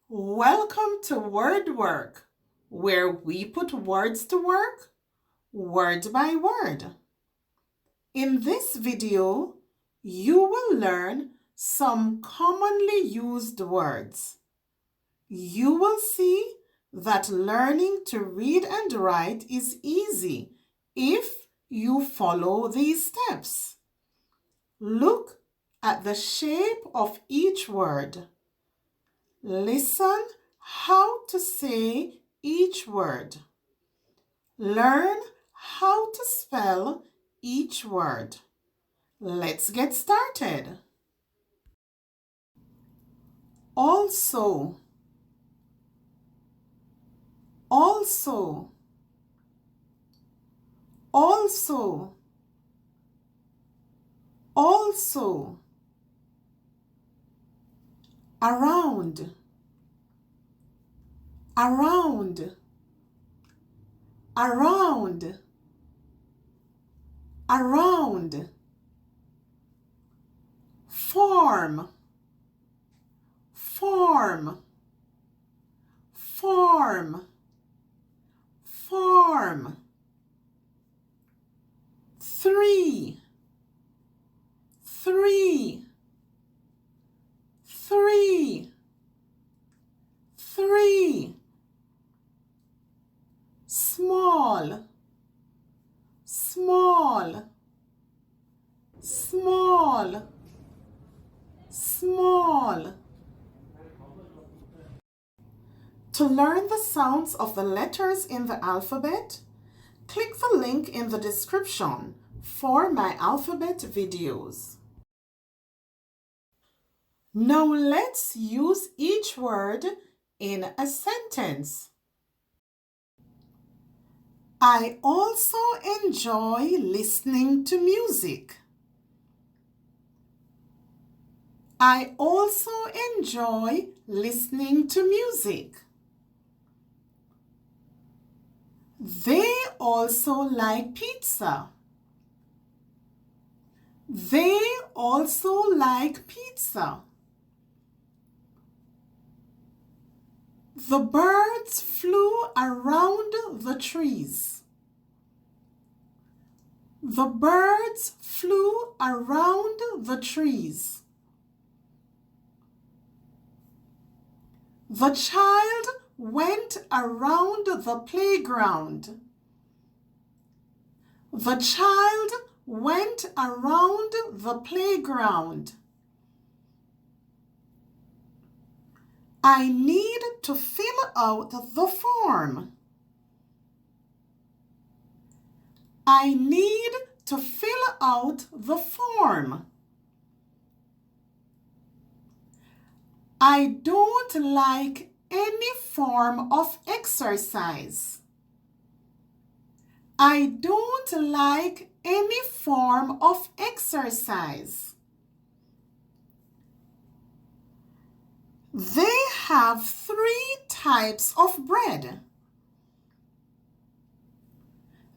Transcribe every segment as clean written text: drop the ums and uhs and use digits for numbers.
Welcome to WordWork, where we put words to work, word by word. In this video, you will learn some commonly used words. You will see that learning to read and write is easy if you follow these steps. Look at the shape of each word. Listen how to say each word. Learn how to spell each word. Let's get started. Also, also, also, also. Around, around, around, around. Form, form, form, form. Three, three, three, three. Small, small, small, small. To learn the sounds of the letters in the alphabet, click the link in the description for my alphabet videos. Now let's use each word in a sentence. I also enjoy listening to music. I also enjoy listening to music. They also like pizza. They also like pizza. The birds flew around the trees. The birds flew around the trees. The child went around the playground. The child went around the playground. I need to fill out the form. I need to fill out the form. I don't like any form of exercise. I don't like any form of exercise. They have 3 types of bread.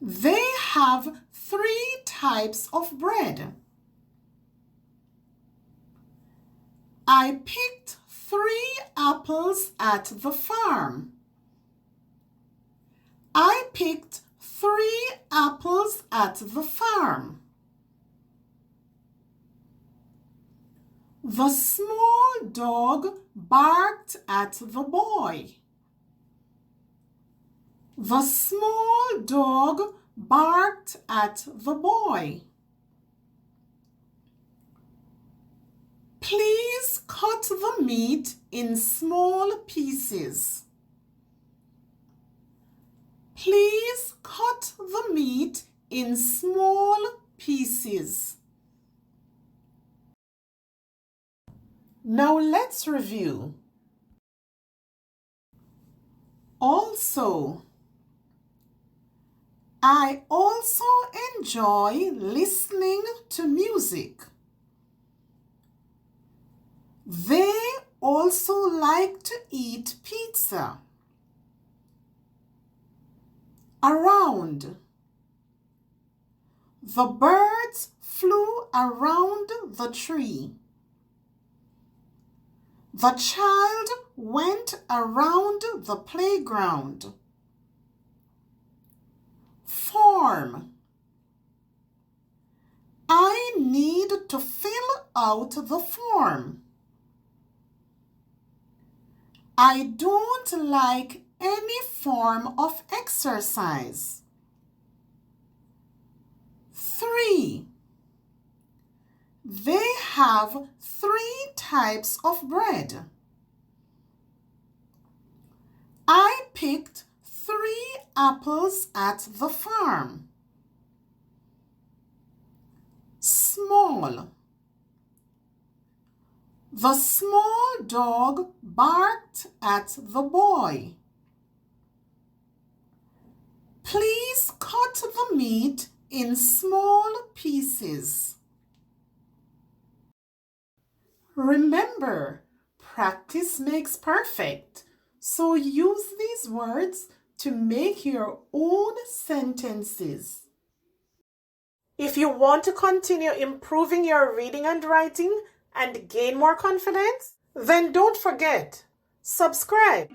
They have 3 types of bread. I picked 3 apples at the farm. I picked 3 apples at the farm. The small dog barked at the boy. The small dog barked at the boy. Please cut the meat in small pieces. Please cut the meat in small pieces. Now let's review. Also, I also enjoy listening to music. They also like to eat pizza. Around. The birds flew around the tree. The child went around the playground. Form. I need to fill out the form. I don't like any form of exercise. 3. They have 3 types of bread. I picked 3 apples at the farm. Small. The small dog barked at the boy. Please cut the meat in small pieces. Remember, practice makes perfect. So use these words to make your own sentences. If you want to continue improving your reading and writing and gain more confidence, then don't forget, subscribe.